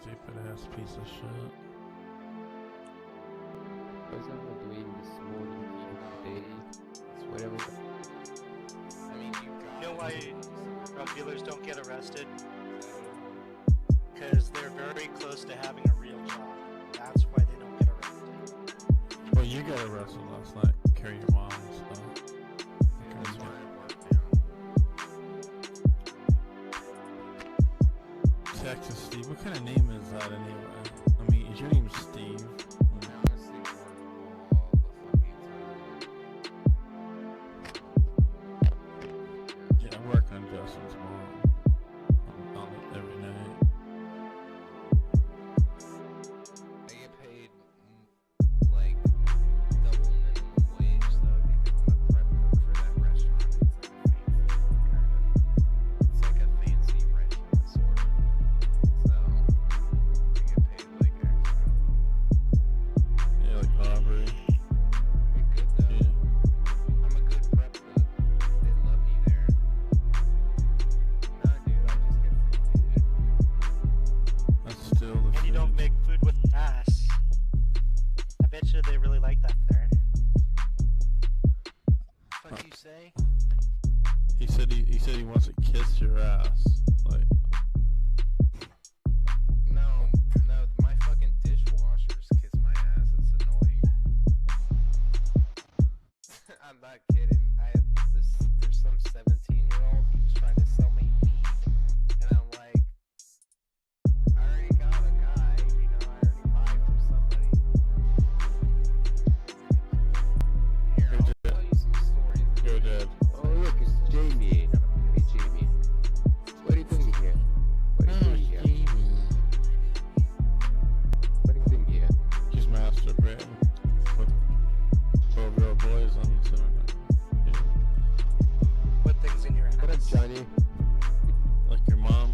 Stupid ass piece of shit. What was I doing this morning, today? It's whatever. I mean, you know why drug dealers don't get arrested? Because they're very close to having a real job. That's why they don't get arrested. Well, you got arrested last night. Carry your mom and stuff. That's why I work now. Texas Steve. What kind of name is that anyway? I mean, is your name Steve? Yeah, I'm working on Justin's mom. On it every night. I get paid like double minimum wage though because I'm a prep cook for that restaurant. It's like a fancy restaurant sort of. So I get paid like extra. Yeah, like Aubrey. Pretty good though. Yeah. I'm a good prep cook. They love me there. Nah, dude, I just get free food. That's still the And you don't food. make food with ass. I bet you they really like that there. What'd you say? He said he wants to kiss your ass. Like, No, my fucking dishwashers kiss my ass. It's annoying. I'm not kidding. There's some 17-year-old who's trying to sell me weed, and I'm like, I already got a guy, you know, I already buy from somebody. Here, I'll tell you some stories. go dead. Oh look, it's Jamie. Hey Jamie. What are you doing here? What are you doing here? What are you doing here? She's masturbating with 12-year-old boys on the internet. Yeah. What things in your ass? What up, Johnny? Like your mom.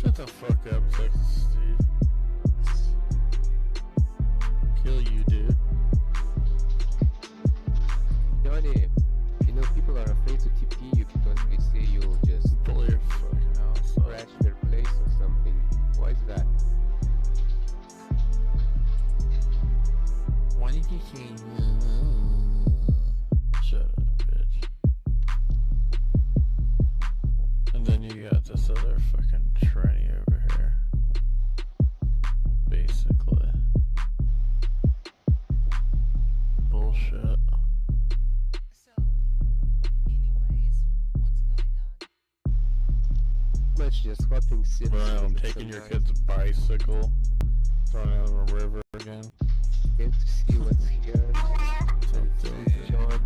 Shut the fuck up, Texas Steve. Kill you, dude. Johnny, you know people are afraid to TP you because they say you'll just Pull your fucking house up. crash their place or something. Why is that? Why did you say no? Shut up, bitch. And then you got this other fucking tranny over here. Basically. Bullshit. So, anyways, what's going on? Much just hopping city. Well, I'm taking your kid's bicycle, throwing it in the river again. Get to see what's here. So stupid. John.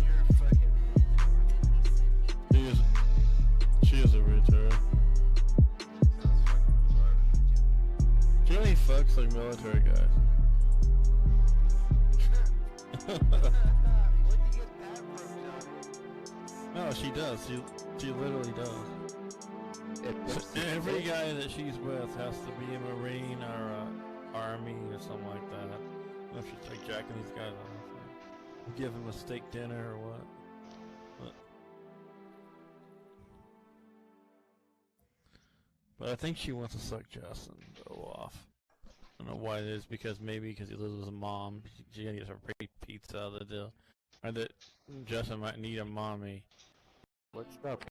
You're a fucking retard. She is a retard. Sounds fucking retarded. She only fucks like military guys. Where'd you get that from, Johnny? No, she does. She literally does. Every guy that she's with has to be a Marine or a Army or something like that. I don't know if she's like jacking these guys off. Like, give them a steak dinner or what. But I think she wants to suck Justin go off. I don't know why it is, because maybe because he lives with his mom. She's gonna get her free pizza out of the deal. Or that Justin might need a mommy. What's up?